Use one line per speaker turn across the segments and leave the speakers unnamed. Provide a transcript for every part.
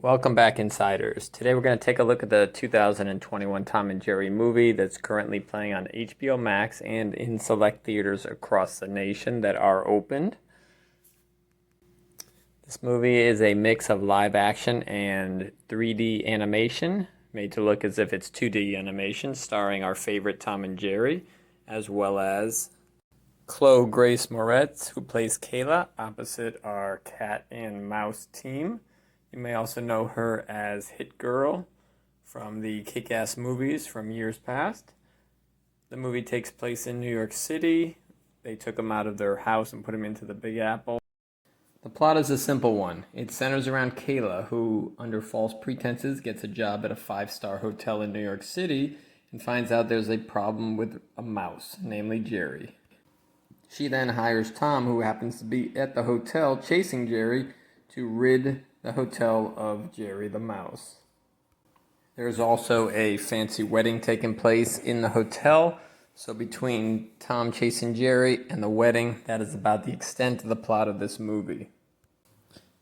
Welcome back, Insiders. Today we're going to take a look at the 2021 Tom and Jerry movie that's currently playing on HBO Max and in select theaters across the nation that are opened. This movie is a mix of live action and 3D animation, made to look as if it's 2D animation, starring our favorite Tom and Jerry, as well as Chloe Grace Moretz, who plays Kayla, opposite our cat and mouse team. You may also know her as Hit Girl from the Kick-Ass movies from years past. The movie takes place in New York City. They took him out of their house and put him into the Big Apple. The plot is a simple one. It centers around Kayla, who, under false pretenses, gets a job at a 5-star hotel in New York City and finds out there's a problem with a mouse, namely Jerry. She then hires Tom, who happens to be at the hotel chasing Jerry, to rid the hotel of Jerry the mouse. There's also a fancy wedding taking place in the hotel, so between Tom chasing Jerry and the wedding, that is about the extent of the plot of this movie.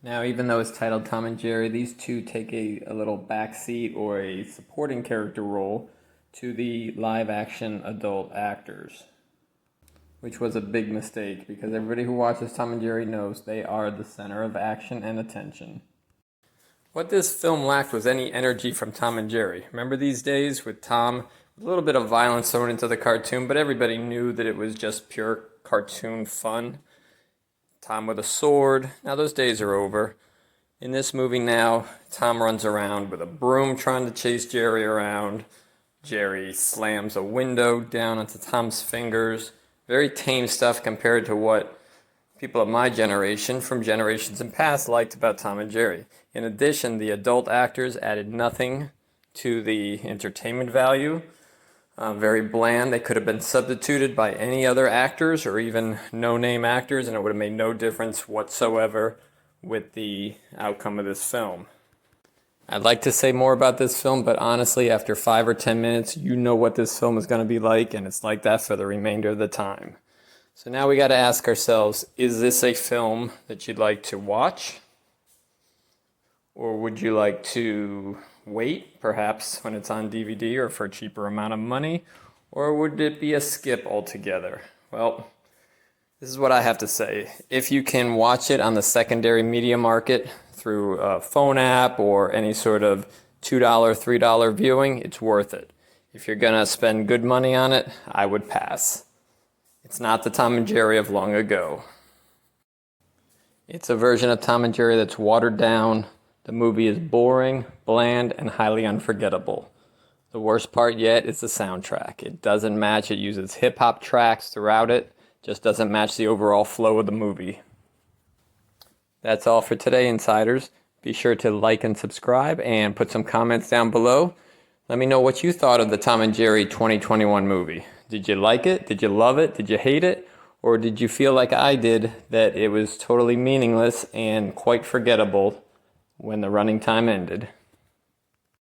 Now, even though it's titled Tom and Jerry, these two take a little backseat or a supporting character role to the live-action adult actors, which was a big mistake because everybody who watches Tom and Jerry knows they are the center of action and attention. What this film lacked was any energy from Tom and Jerry. Remember these days with Tom, a little bit of violence thrown into the cartoon, but everybody knew that it was just pure cartoon fun. Tom with a sword. Now those days are over. In this movie now, Tom runs around with a broom trying to chase Jerry around. Jerry slams a window down onto Tom's fingers. Very tame stuff compared to what people of my generation from generations in past liked about Tom and Jerry. In addition, the adult actors added nothing to the entertainment value. Very bland. They could have been substituted by any other actors or even no-name actors, and it would have made no difference whatsoever with the outcome of this film. I'd like to say more about this film, but honestly, after 5 or 10 minutes, you know what this film is going to be like, and it's like that for the remainder of the time. So now we got to ask ourselves, is this a film that you'd like to watch? Or would you like to wait, perhaps when it's on DVD or for a cheaper amount of money? Or would it be a skip altogether? Well, this is what I have to say. If you can watch it on the secondary media market through a phone app or any sort of $2, $3 viewing, it's worth it. If you're going to spend good money on it, I would pass. It's not the Tom and Jerry of long ago. It's a version of Tom and Jerry that's watered down. The movie is boring, bland, and highly unforgettable. The worst part yet is the soundtrack. It doesn't match. It uses hip-hop tracks throughout it. Just doesn't match the overall flow of the movie. That's all for today, Insiders. Be sure to like and subscribe and put some comments down below. Let me know what you thought of the Tom and Jerry 2021 movie. Did you like it? Did you love it? Did you hate it? Or did you feel like I did, that it was totally meaningless and quite forgettable when the running time ended?